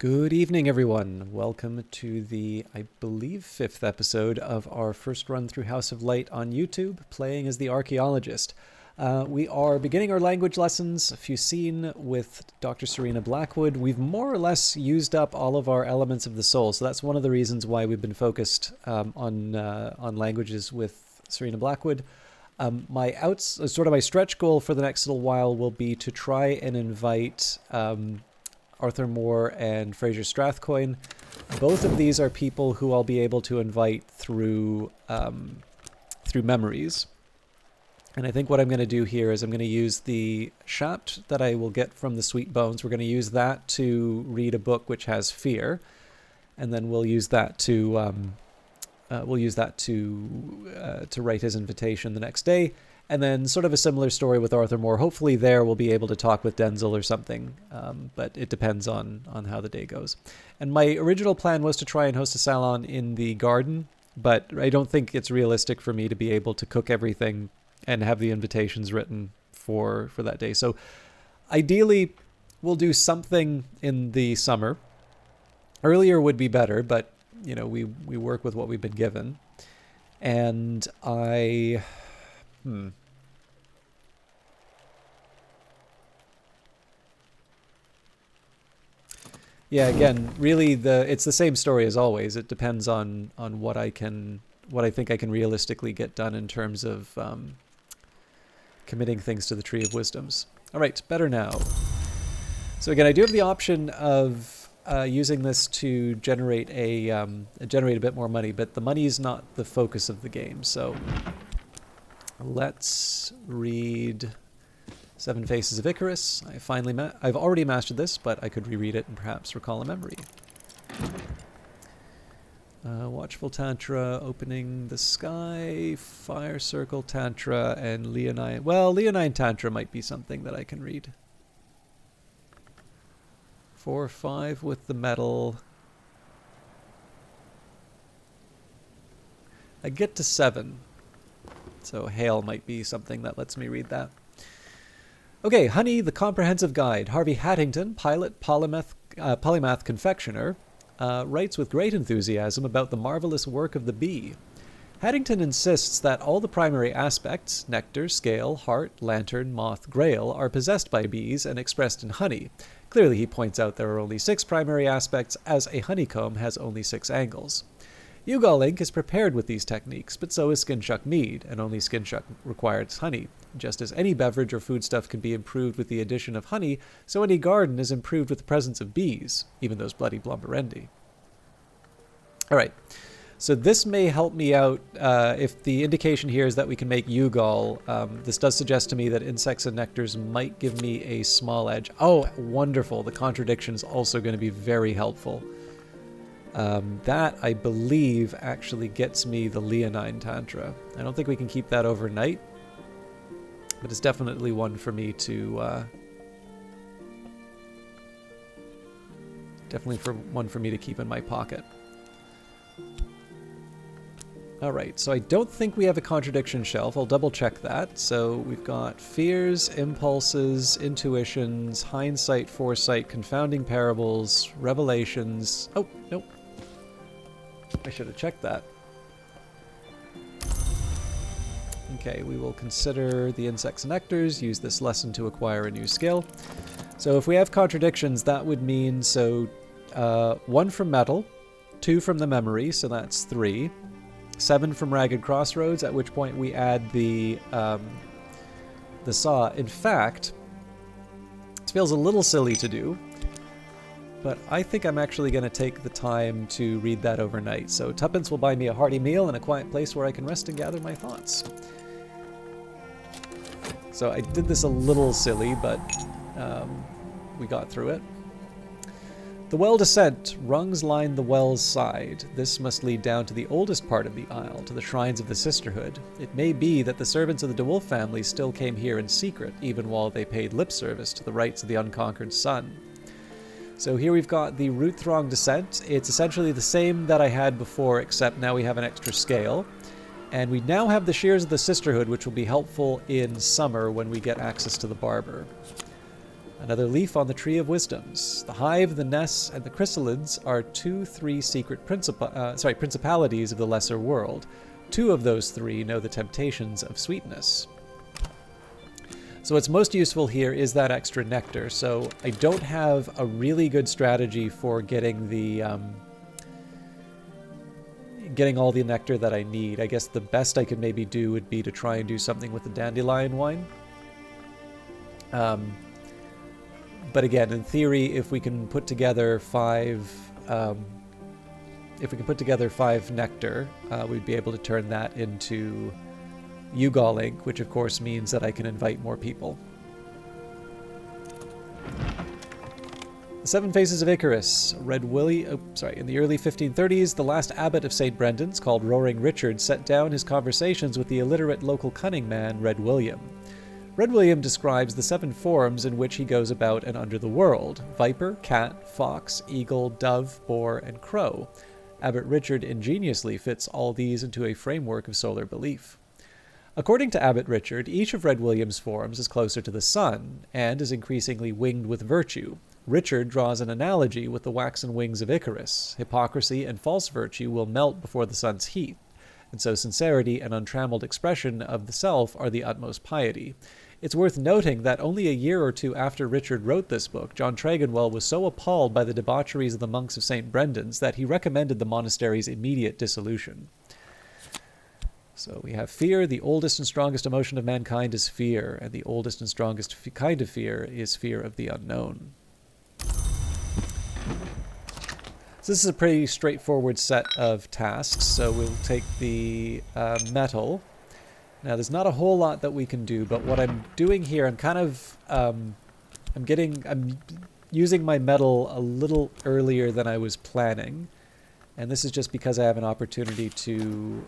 Good evening, everyone. Welcome to the, I believe, 5th episode of our first run through House of Light on YouTube, playing as the archaeologist. We are beginning our language lessons. If you've seen with Dr. Serena Blackwood, we've more or less used up all of our elements of the soul. So that's one of the reasons why we've been focused on languages with Serena Blackwood. My stretch goal for the next little while will be to try and invite Arthur Moore and Fraser Strathcoyne. Both of these are people who I'll be able to invite through memories. And I think what I'm going to do here is I'm going to use the shaft that I will get from the Sweet Bones. We're going to use that to read a book which has fear, and then we'll use that to write his invitation the next day. And then sort of a similar story with Arthur Moore. Hopefully there we'll be able to talk with Denzel or something, but it depends on how the day goes. And my original plan was to try and host a salon in the garden, but I don't think it's realistic for me to be able to cook everything and have the invitations written for that day. So ideally, we'll do something in the summer. Earlier would be better, but you know, we work with what we've been given. And Yeah, again, really it's the same story as always. It depends on what I think I can realistically get done in terms of committing things to the Tree of Wisdoms. All right, better now. So again, I do have the option of using this to generate a bit more money, but the money is not the focus of the game. So let's read Seven Faces of Icarus. I've already mastered this, but I could reread it and perhaps recall a memory. Watchful Tantra, Opening the Sky, Fire Circle Tantra, and Leonine. Well, Leonine Tantra might be something that I can read. 4 or 5 with the metal. I get to 7. So Hail might be something that lets me read that. Okay, Honey, the Comprehensive Guide. Harvey Hattington, pilot, polymath confectioner, writes with great enthusiasm about the marvelous work of the bee. Hattington insists that all the primary aspects, nectar, scale, heart, lantern, moth, grail, are possessed by bees and expressed in honey. Clearly, he points out there are only 6 primary aspects, as a honeycomb has only 6 angles. Yugal ink is prepared with these techniques, but so is Skinchuck mead, and only Skinchuck requires honey. Just as any beverage or foodstuff can be improved with the addition of honey, so any garden is improved with the presence of bees, even those bloody blumberendi. All right, so this may help me out if the indication here is that we can make Yugal. This does suggest to me that insects and nectars might give me a small edge. Oh, wonderful. The contradiction is also going to be very helpful. That, I believe, actually gets me the Leonine Tantra. I don't think we can keep that overnight, but it's definitely one for me to keep in my pocket. All right, so I don't think we have a contradiction shelf. I'll double check that. So we've got fears, impulses, intuitions, hindsight, foresight, confounding parables, revelations. Oh, nope. I should have checked that. Okay, we will consider the insects and nectars, use this lesson to acquire a new skill. So if we have contradictions, that would mean 1 from metal, 2 from the memory, so that's 3, 7 from Ragged Crossroads, at which point we add the saw. In fact, it feels a little silly to do, but I think I'm actually going to take the time to read that overnight. So tuppence will buy me a hearty meal and a quiet place where I can rest and gather my thoughts. So I did this a little silly, but we got through it. The well descent, rungs line the well's side. This must lead down to the oldest part of the isle, to the shrines of the sisterhood. It may be that the servants of the DeWolf family still came here in secret, even while they paid lip service to the rites of the unconquered sun. So here we've got the Root Throng descent. It's essentially the same that I had before, except now we have an extra scale. And we now have the Shears of the Sisterhood, which will be helpful in summer when we get access to the barber. Another leaf on the Tree of Wisdoms. The hive, the nests, and the chrysalids are 3 secret principalities of the lesser world. 2 of those 3 know the temptations of sweetness. So what's most useful here is that extra nectar. So I don't have a really good strategy for getting the getting all the nectar that I need. I guess the best I could maybe do would be to try and do something with the dandelion wine. But again, in theory, if we can put together 5 nectar, we'd be able to turn that into Ugol ink, which of course means that I can invite more people. The 7 Faces of Icarus. In the early 1530s, the last abbot of St. Brendan's, called Roaring Richard, set down his conversations with the illiterate local cunning man, Red William. Red William describes the 7 forms in which he goes about and under the world: viper, cat, fox, eagle, dove, boar, and crow. Abbot Richard ingeniously fits all these into a framework of solar belief. According to Abbot Richard, each of Red William's forms is closer to the sun, and is increasingly winged with virtue. Richard draws an analogy with the waxen wings of Icarus. Hypocrisy and false virtue will melt before the sun's heat, and so sincerity and untrammeled expression of the self are the utmost piety. It's worth noting that only a year or 2 after Richard wrote this book, John Tregonwell was so appalled by the debaucheries of the monks of St. Brendan's that he recommended the monastery's immediate dissolution. So we have fear. The oldest and strongest emotion of mankind is fear, and the oldest and strongest kind of fear is fear of the unknown. So this is a pretty straightforward set of tasks. So we'll take the metal. Now there's not a whole lot that we can do, but what I'm doing here, I'm kind of I'm using my metal a little earlier than I was planning, and this is just because I have an opportunity to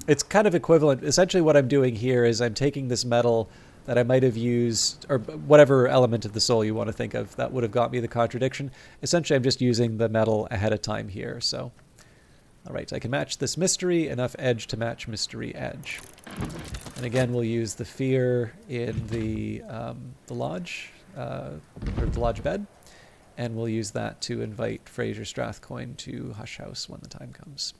it's kind of equivalent. Essentially what I'm doing here is I'm taking this metal that I might have used, or whatever element of the soul you want to think of that would have got me the contradiction. Essentially I'm just using the metal ahead of time here. So, all right, I can match this mystery, enough edge to match mystery edge. And again, we'll use the fear in the lodge, or the lodge bed, and we'll use that to invite Fraser Strathcoyne to Hush House when the time comes.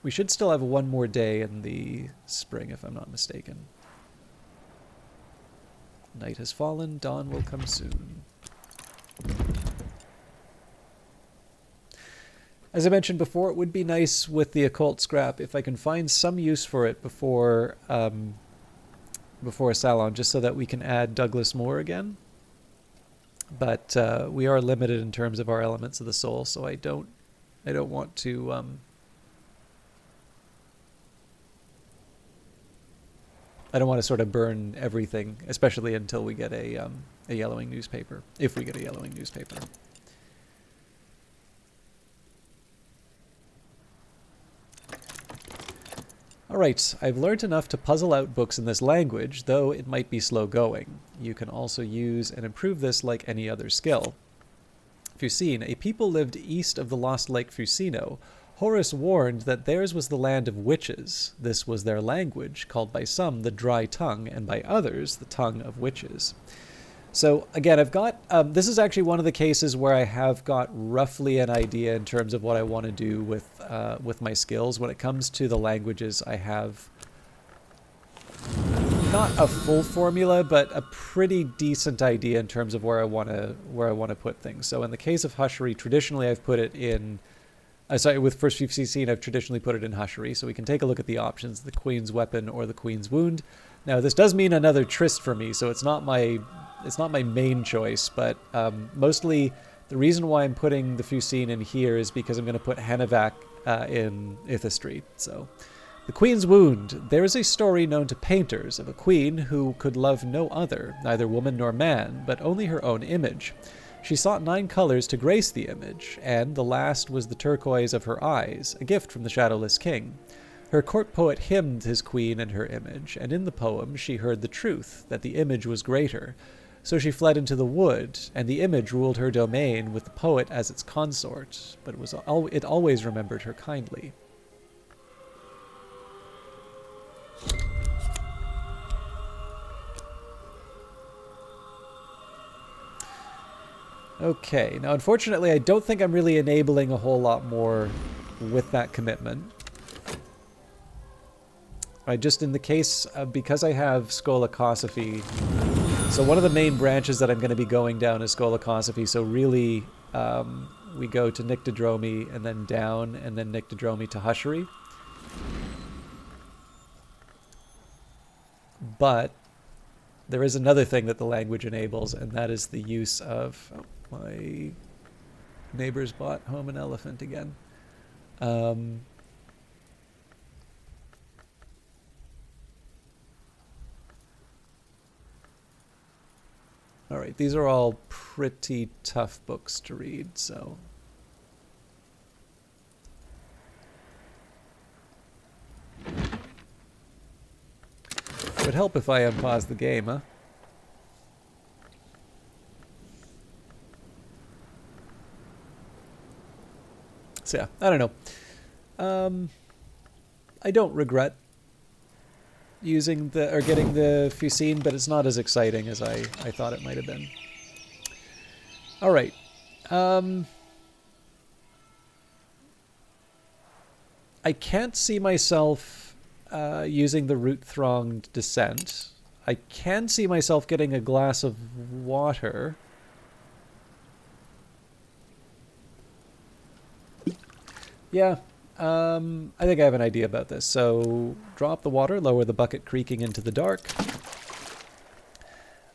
We should still have 1 more day in the spring, if I'm not mistaken. Night has fallen, dawn will come soon. As I mentioned before, it would be nice with the occult scrap if I can find some use for it before Salon, just so that we can add Douglas Moore again. But we are limited in terms of our elements of the soul, so I don't want to I don't want to sort of burn everything, especially until we get a yellowing newspaper, if we get a yellowing newspaper. Alright, I've learned enough to puzzle out books in this language, though it might be slow going. You can also use and improve this like any other skill. Fusine, a people lived east of the lost lake Fusino. Horace warned that theirs was the land of witches. This was their language, called by some the dry tongue, and by others the tongue of witches. So again, I've got, this is actually one of the cases where I have got roughly an idea in terms of what I want to do with my skills. When it comes to the languages, I have not a full formula, but a pretty decent idea in terms of where I want to put things. So in the case of Hushery, traditionally I've put it in, with First Fusine, I've traditionally put it in Hushery. So we can take a look at the options: the Queen's Weapon or the Queen's Wound. Now this does mean another tryst for me, so it's not my main choice, but mostly the reason why I'm putting the Fusine in here is because I'm going to put Hennevac in Ithistry. So, the Queen's Wound. There is a story known to painters of a queen who could love no other, neither woman nor man, but only her own image. She sought 9 colors to grace the image, and the last was the turquoise of her eyes, a gift from the shadowless king. Her court poet hymned his queen and her image, and in the poem she heard the truth, that the image was greater. So she fled into the wood, and the image ruled her domain with the poet as its consort, but it always remembered her kindly. Okay, now unfortunately I don't think I'm really enabling a whole lot more with that commitment. Just in the case, because I have Skolakosophy, so one of the main branches that I'm going to be going down is Skolakosophy, so really we go to Nyctodromy and then down, and then Nyctodromy to Hushery. But there is another thing that the language enables, and that is the use of... Oh, my neighbors bought home an elephant again. Alright, these are all pretty tough books to read, so... It would help if I unpause the game, huh? So yeah, I don't know. I don't regret using the, or getting the Fusine, but it's not as exciting as I thought it might have been. Alright. I can't see myself using the root-thronged descent. I can see myself getting a glass of water. Yeah, I think I have an idea about this. So, drop the water, lower the bucket creaking into the dark.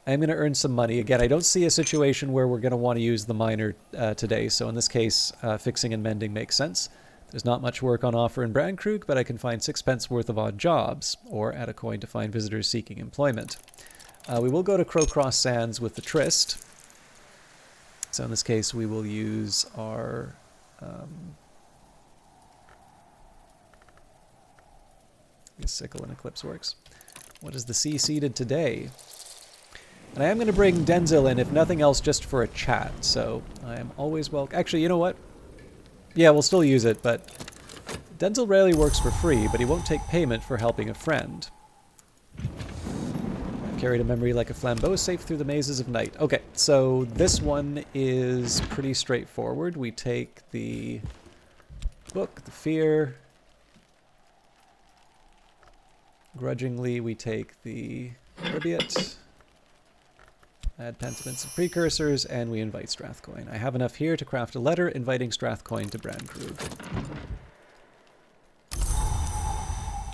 I'm going to earn some money. Again, I don't see a situation where we're going to want to use the miner today, so in this case, fixing and mending makes sense. There's not much work on offer in Brandkrug, but I can find 6p worth of odd jobs, or add a coin to find visitors seeking employment. We will go to Crowcross Sands with the Tryst. So in this case, we will use our... Sickle and Eclipse works. What is the sea seeded today? And I am going to bring Denzil in, if nothing else, just for a chat. So I am always welcome. Actually, you know what? Yeah, we'll still use it, but Denzil rarely works for free, but he won't take payment for helping a friend. I've carried a memory like a flambeau safe through the mazes of night. Okay, so this one is pretty straightforward. We take the book, the fear... Grudgingly, we take the Ribiot, add pentiments and precursors, and we invite Strathcoin. I have enough here to craft a letter inviting Strathcoin to Brandkrug.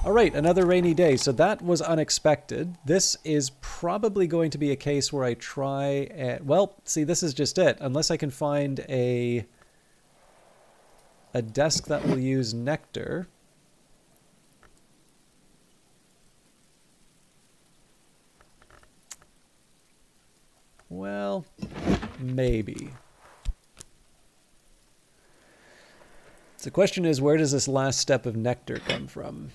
Alright, another rainy day. So that was unexpected. This is probably going to be a case where I try and... Well, see, this is just it. Unless I can find a desk that will use Nectar... Well, maybe. So the question is, where does this last step of Nectar come from?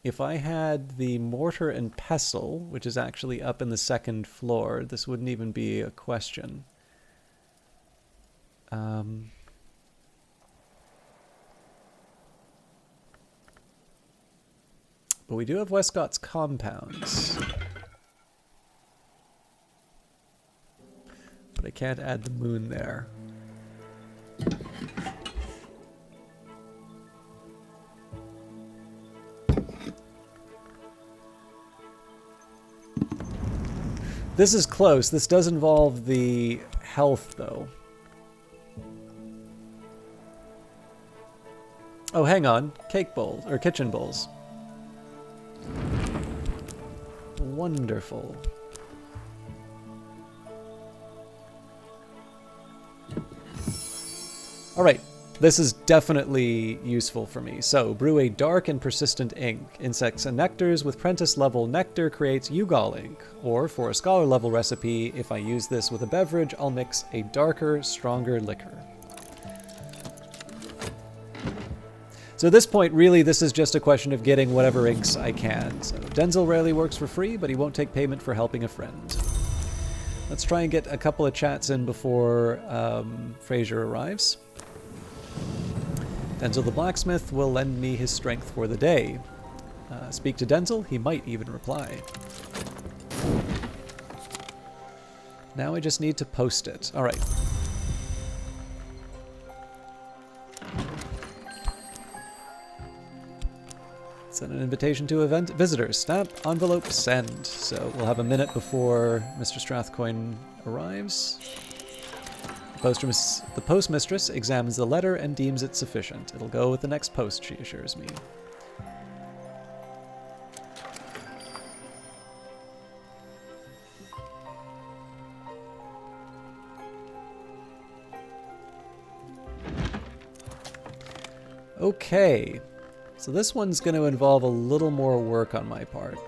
If I had the Mortar and Pestle, which is actually up in the second floor, this wouldn't even be a question. But we do have Westcott's compounds. But I can't add the moon there. This is close. This does involve the health, though. Oh, hang on. Cake bowls, or kitchen bowls. Wonderful. Alright, this is definitely useful for me. So, brew a dark and persistent ink. Insects and nectars with prentice level nectar creates Ugol ink. Or, for a scholar level recipe, if I use this with a beverage, I'll mix a darker, stronger liquor. So at this point, really, this is just a question of getting whatever inks I can. So Denzil rarely works for free, but he won't take payment for helping a friend. Let's try and get a couple of chats in before Fraser arrives. Denzil the blacksmith will lend me his strength for the day. Speak to Denzil, he might even reply. Now I just need to post it. All right. Send an invitation to event visitors. Snap, envelope, send. So we'll have a minute before Mr. Strathcoyne arrives. The postmistress examines the letter and deems it sufficient. It'll go with the next post, she assures me. Okay, so this one's going to involve a little more work on my part.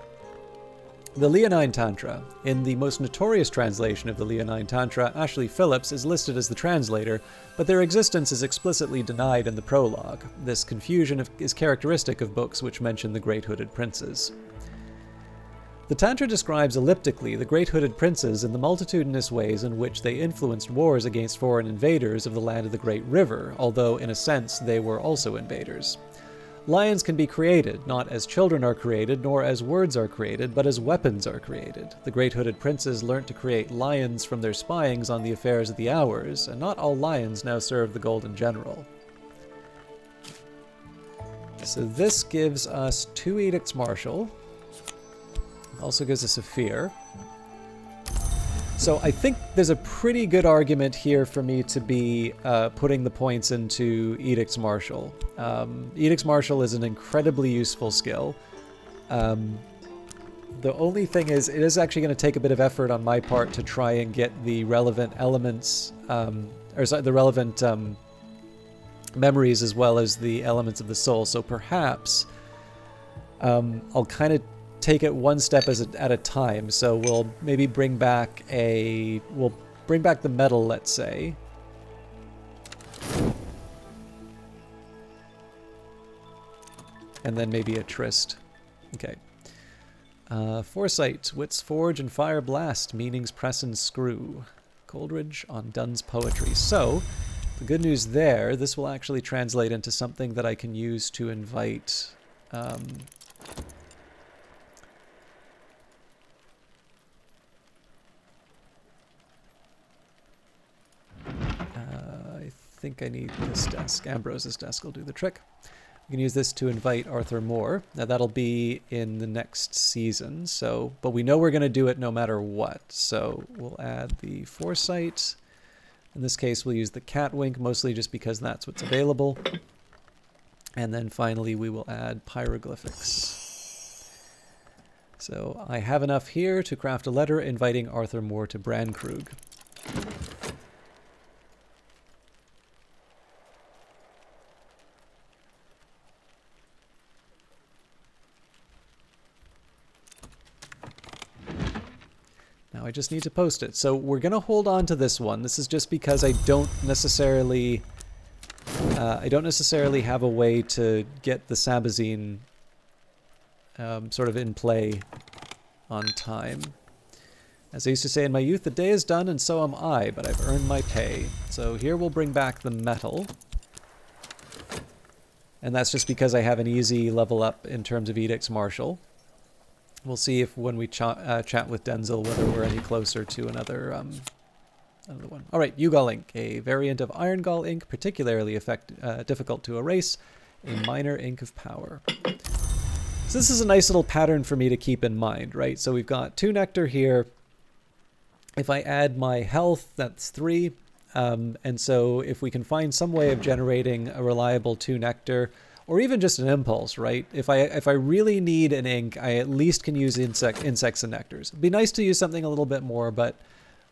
The Leonine Tantra. In the most notorious translation of the Leonine Tantra, Ashley Phillips is listed as the translator, but their existence is explicitly denied in the prologue. This confusion is characteristic of books which mention the Great Hooded Princes. The Tantra describes elliptically the Great Hooded Princes in the multitudinous ways in which they influenced wars against foreign invaders of the land of the Great River, although in a sense they were also invaders. Lions can be created, not as children are created, nor as words are created, but as weapons are created. The Great Hooded Princes learnt to create lions from their spyings on the affairs of the hours, and not all lions now serve the Golden General. So this gives us 2 Edicts Martial. Also gives us a fear. So I think there's a pretty good argument here for me to be putting the points into Edicts Martial. Edicts Martial is an incredibly useful skill. The only thing is, it is actually going to take a bit of effort on my part to try and get the relevant elements, the relevant memories as well as the elements of the soul. So perhaps I'll kind of take it one step at a time. So we'll maybe bring back the metal, let's say. And then maybe a tryst. Okay. Foresight, Wits Forge and Fire Blast, Meanings Press and Screw. Coleridge on Donne's poetry. So, the good news there, this will actually translate into something that I can use to invite I think I need this desk. Ambrose's desk will do the trick. We can use this to invite Arthur Moore. Now that'll be in the next season, so, but we know we're going to do it no matter what. So we'll add the Foresight. In this case, we'll use the Catwink, mostly just because that's what's available. And then finally, we will add Pyroglyphics. So I have enough here to craft a letter inviting Arthur Moore to Brankrug. Now I just need to post it. So we're going to hold on to this one. This is just because I don't necessarily have a way to get the Sabazine sort of in play on time. As I used to say in my youth, the day is done and so am I, but I've earned my pay. So here we'll bring back the metal. And that's just because I have an easy level up in terms of Edicts Martial. We'll see if when we chat with Denzel whether we're any closer to another one. All right, Ugal ink, a variant of Iron Gall ink, particularly difficult to erase, a minor ink of power. So this is a nice little pattern for me to keep in mind, right? So we've got 2 nectar here. If I add my health, that's 3. And so if we can find some way of generating a reliable 2 nectar, or even just an impulse, right? If I really need an ink, I at least can use insects and nectars. It'd be nice to use something a little bit more, but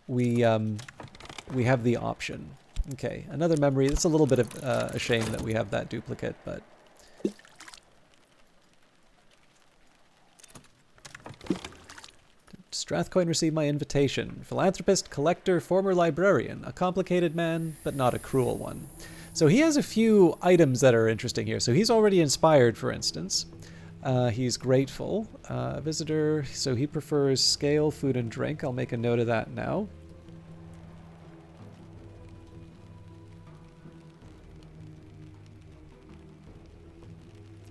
we have the option. Okay, another memory. It's a little bit of a shame that we have that duplicate, but Strathcoyne received my invitation. Philanthropist, collector, former librarian, a complicated man, but not a cruel one. So he has a few items that are interesting here. So he's already inspired, for instance. He's grateful. Visitor, so he prefers scale, food, and drink. I'll make a note of that now.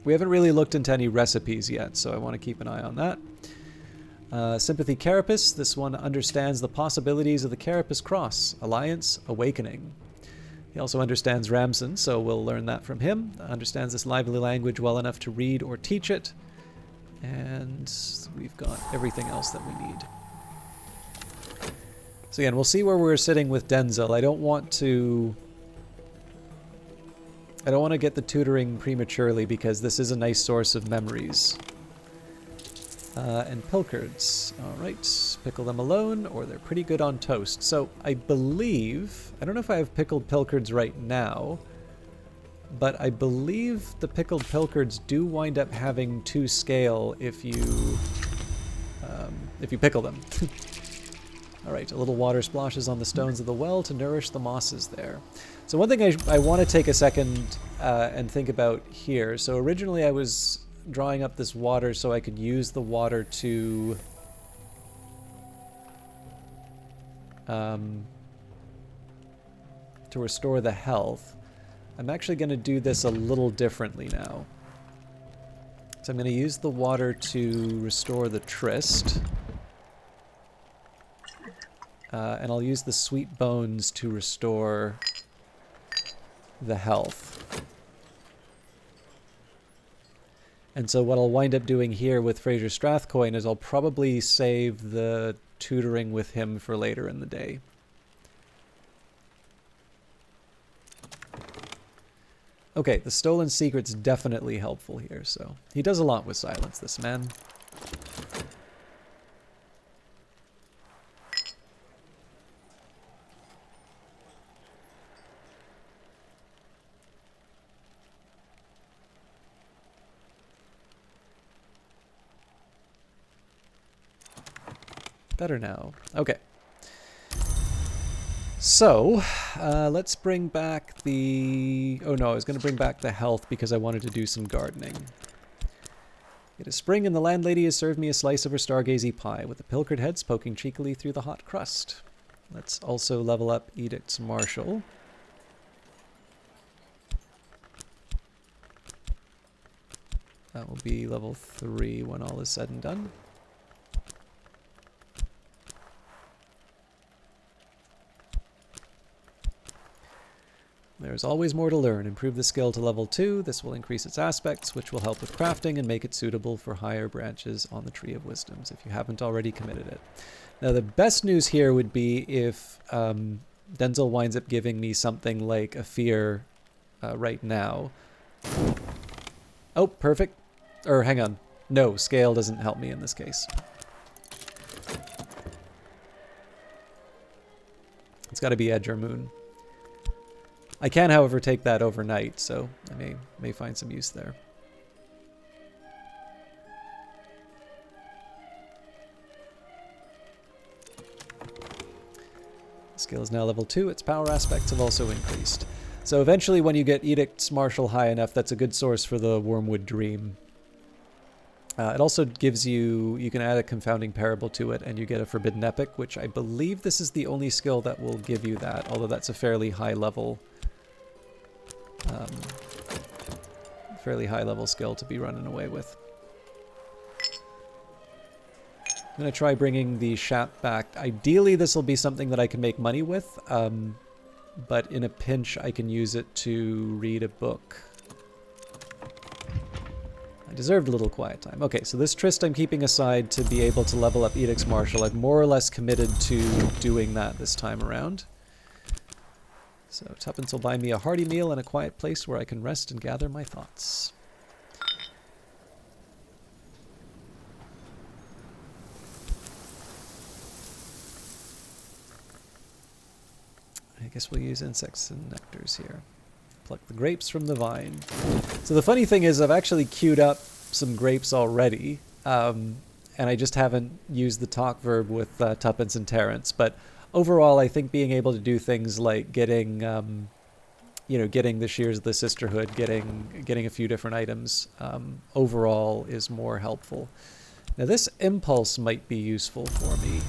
We haven't really looked into any recipes yet, so I want to keep an eye on that. Sympathy Carapace. This one understands the possibilities of the Carapace Cross. Alliance, Awakening. He also understands Ramson, so we'll learn that from him. Understands this lively language well enough to read or teach it. And we've got everything else that we need. So again, we'll see where we're sitting with Denzel. I don't want to get the tutoring prematurely because this is a nice source of memories. And pilchards. Alright, pickle them alone, or they're pretty good on toast. So I believe, I don't know if I have pickled pilchards right now, but I believe the pickled pilchards do wind up having 2 scale if you pickle them. Alright, a little water splashes on the stones of the well to nourish the mosses there. So one thing I want to take a second and think about here. So originally I was drawing up this water so I could use the water to restore the health. I'm actually going to do this a little differently now. So I'm going to use the water to restore the Tryst. And I'll use the sweet bones to restore the health. And so what I'll wind up doing here with Fraser Strathcoyne is I'll probably save the tutoring with him for later in the day. Okay, the stolen secret's definitely helpful here, so he does a lot with silence, this man. Better now. Okay. So, let's bring back the... Oh no, I was going to bring back the health because I wanted to do some gardening. It is spring and the landlady has served me a slice of her stargazy pie with the pilchard heads poking cheekily through the hot crust. Let's also level up Edict's Marshal. That will be level 3 when all is said and done. There's always more to learn. Improve the skill to level 2. This will increase its aspects, which will help with crafting and make it suitable for higher branches on the Tree of Wisdoms, if you haven't already committed it. Now, the best news here would be if Denzel winds up giving me something like a fear right now. Oh, perfect. Or, hang on. No, scale doesn't help me in this case. It's got to be Edge or Moon. I can, however, take that overnight, so I may find some use there. Skill is now level 2. Its power aspects have also increased. So eventually when you get Edict's Marshal high enough, that's a good source for the Wormwood Dream. It also gives you can add a Confounding Parable to it, and you get a Forbidden Epic, which I believe this is the only skill that will give you that, although that's a fairly high level skill to be running away with. I'm going to try bringing the Shap back. Ideally, this will be something that I can make money with, but in a pinch, I can use it to read a book. I deserved a little quiet time. Okay, so this Tryst I'm keeping aside to be able to level up Edict's Marshal. I've more or less committed to doing that this time around. So Tuppence will buy me a hearty meal and a quiet place where I can rest and gather my thoughts. I guess we'll use insects and nectars here. Pluck the grapes from the vine. So the funny thing is I've actually queued up some grapes already, and I just haven't used the talk verb with Tuppence and Terrence, but overall, I think being able to do things like getting, getting the Shears of the Sisterhood, getting a few different items, overall is more helpful. Now, this impulse might be useful for me.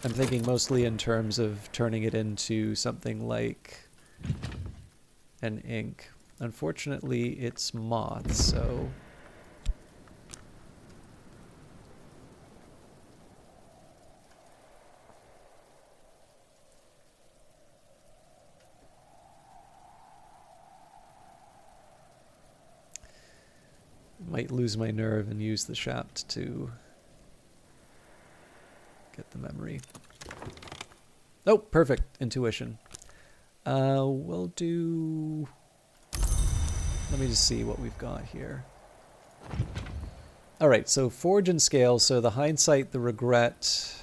I'm thinking mostly in terms of turning it into something like an ink. Unfortunately, it's moth, so Might lose my nerve and use the shaft to get the memory. Oh, perfect. Intuition. We'll do... Let me just see what we've got here. Alright, so Forge and Scale, so the Hindsight, the Regret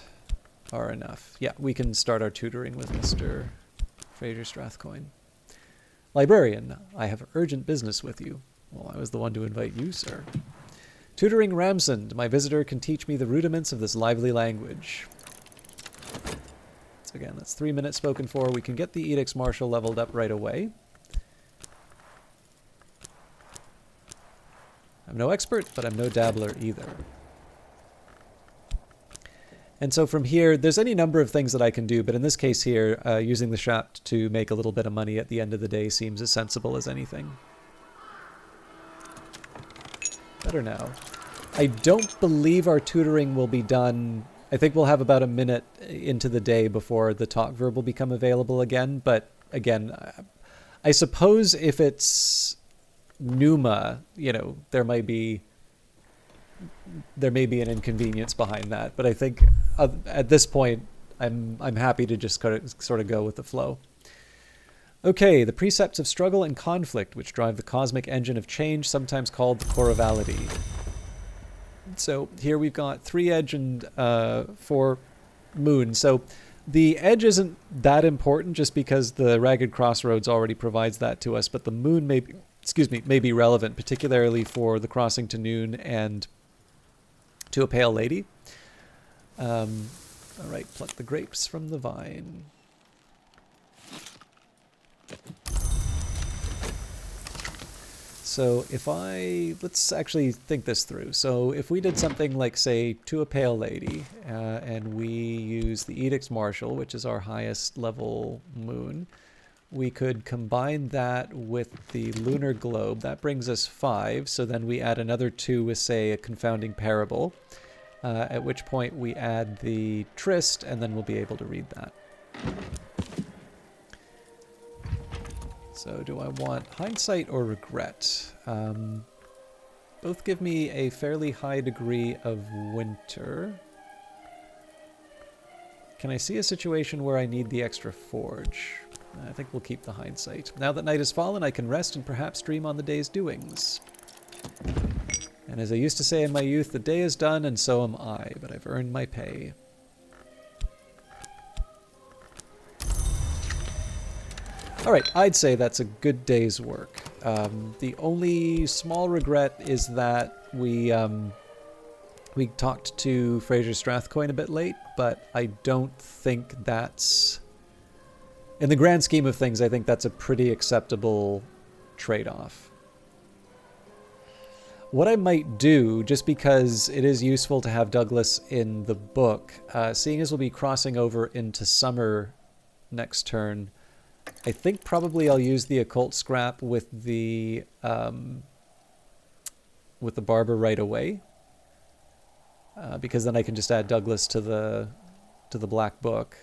are enough. Yeah, we can start our tutoring with Mr. Fraser Strathcoyne. Librarian, I have urgent business with you. Well, I was the one to invite you, sir. Tutoring Ramsond, my visitor can teach me the rudiments of this lively language. So again, that's 3 minutes spoken for. We can get the Edicts Martial leveled up right away. I'm no expert, but I'm no dabbler either. And so from here, there's any number of things that I can do, but in this case here, using the shaft to make a little bit of money at the end of the day seems as sensible as anything. Better now. I don't believe our tutoring will be done. I think we'll have about a minute into the day before the talk verb will become available again, but again, I suppose if it's Numa, you know, there may be an inconvenience behind that, but I think at this point I'm happy to just sort of go with the flow. Okay, the precepts of struggle and conflict which drive the cosmic engine of change, sometimes called the chorality. So here we've got 3 edge and 4 moon. So the edge isn't that important just because the Ragged Crossroads already provides that to us, but the moon may be relevant, particularly for the crossing to noon and to a pale lady. All right, pluck the grapes from the vine. So let's actually think this through. So if we did something like, say, to a pale lady, and we use the Edicts Martial, which is our highest level moon, we could combine that with the lunar globe. That brings us 5. So then we add another 2 with, say, a confounding parable, at which point we add the tryst, and then we'll be able to read that. So do I want hindsight or regret? Both give me a fairly high degree of winter. Can I see a situation where I need the extra forge? I think we'll keep the hindsight. Now that night has fallen, I can rest and perhaps dream on the day's doings. And as I used to say in my youth, the day is done and so am I, but I've earned my pay. All right, I'd say that's a good day's work. The only small regret is that we talked to Fraser Strathcoyne a bit late, but I don't think that's... In the grand scheme of things, I think that's a pretty acceptable trade-off. What I might do, just because it is useful to have Douglas in the book, seeing as we'll be crossing over into summer next turn, I think probably I'll use the occult scrap with the barber right away, because then I can just add Douglas to the black book.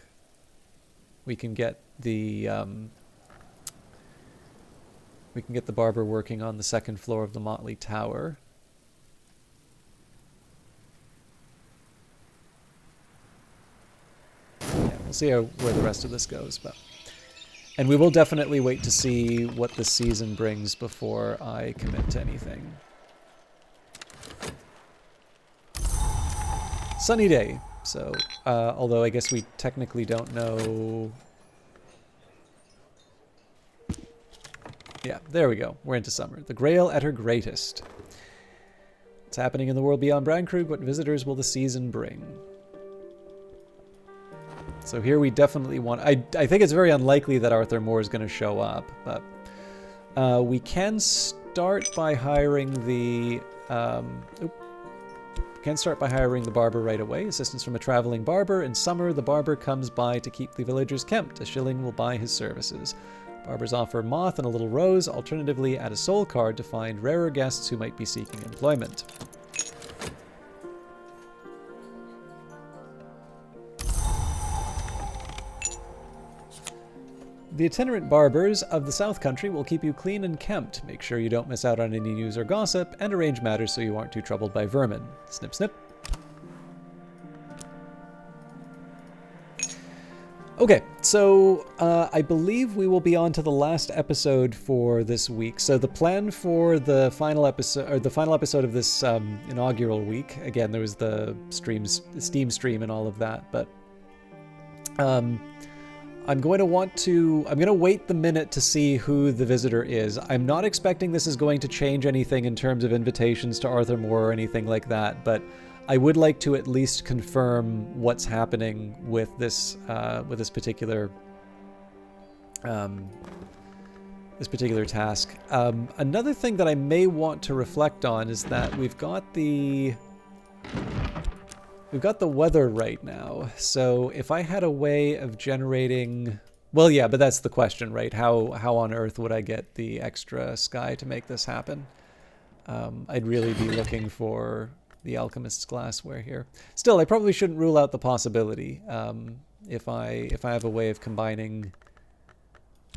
We can get the barber working on the second floor of the Motley Tower. Yeah, we'll see where the rest of this goes, but. And we will definitely wait to see what the season brings before I commit to anything. Sunny day. So, although I guess we technically don't know... Yeah, there we go. We're into summer. The Grail at her greatest. What's happening in the world beyond Brandkrug? What visitors will the season bring? So here we definitely want... I think it's very unlikely that Arthur Moore is going to show up, but we can start by hiring the... the barber right away. Assistance from a traveling barber. In summer, the barber comes by to keep the villagers kempt. A shilling will buy his services. Barbers offer moth and a little rose. Alternatively, add a soul card to find rarer guests who might be seeking employment. The itinerant barbers of the South Country will keep you clean and kempt, make sure you don't miss out on any news or gossip, and arrange matters so you aren't too troubled by vermin. Snip, snip. Okay, so I believe we will be on to the last episode for this week. So the plan for the final episode, or the final episode of this inaugural week, again, there was the Steam stream and all of that, but I'm going to wait the minute to see who the visitor is. I'm not expecting this is going to change anything in terms of invitations to Arthur Moore or anything like that, but I would like to at least confirm what's happening with this particular task. Another thing that I may want to reflect on is that we've got the weather right now. So if I had a way of generating, well, yeah, but that's the question, right? How on earth would I get the extra sky to make this happen? I'd really be looking for the alchemist's glassware here. Still, I probably shouldn't rule out the possibility. If I have a way of combining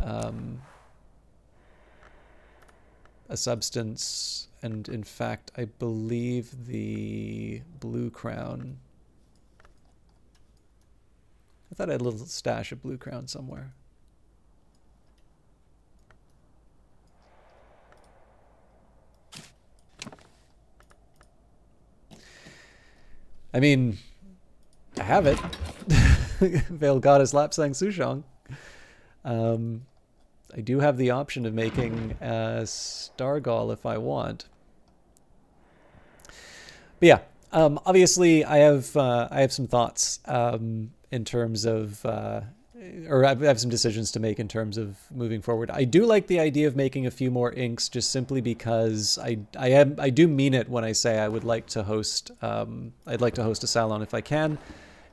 a substance, and in fact, I believe the blue crown. I thought I had a little stash of blue crown somewhere. I mean, I have it. Veiled Goddess Lapsang Sushong. I do have the option of making a Stargall if I want. But yeah, obviously I have some thoughts in terms of, or I have some decisions to make in terms of moving forward. I do like the idea of making a few more inks, just simply because I do mean it when I say I would like to host. I'd like to host a salon if I can.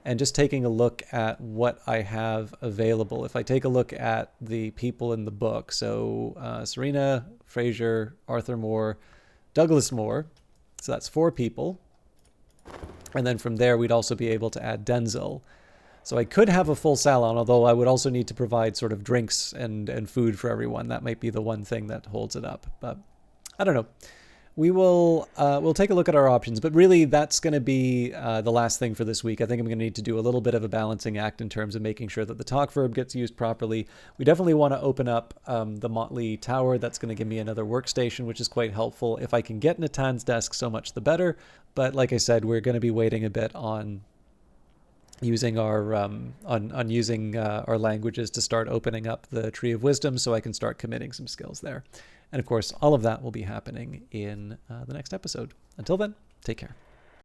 And just taking a look at what I have available. If I take a look at the people in the book, so Serena, Fraser, Arthur Moore, Douglas Moore, so that's 4 people. And then from there, we'd also be able to add Denzel. So I could have a full salon, although I would also need to provide sort of drinks and food for everyone. That might be the one thing that holds it up. But I don't know. We'll take a look at our options, but really that's going to be the last thing for this week. I think I'm going to need to do a little bit of a balancing act in terms of making sure that the talk verb gets used properly. We definitely want to open up the Motley Tower. That's going to give me another workstation, which is quite helpful. If I can get Natan's desk, so much the better. But like I said, we're going to be waiting a bit on using our using our languages to start opening up the Tree of Wisdom, so I can start committing some skills there. And of course, all of that will be happening in the next episode. Until then, take care.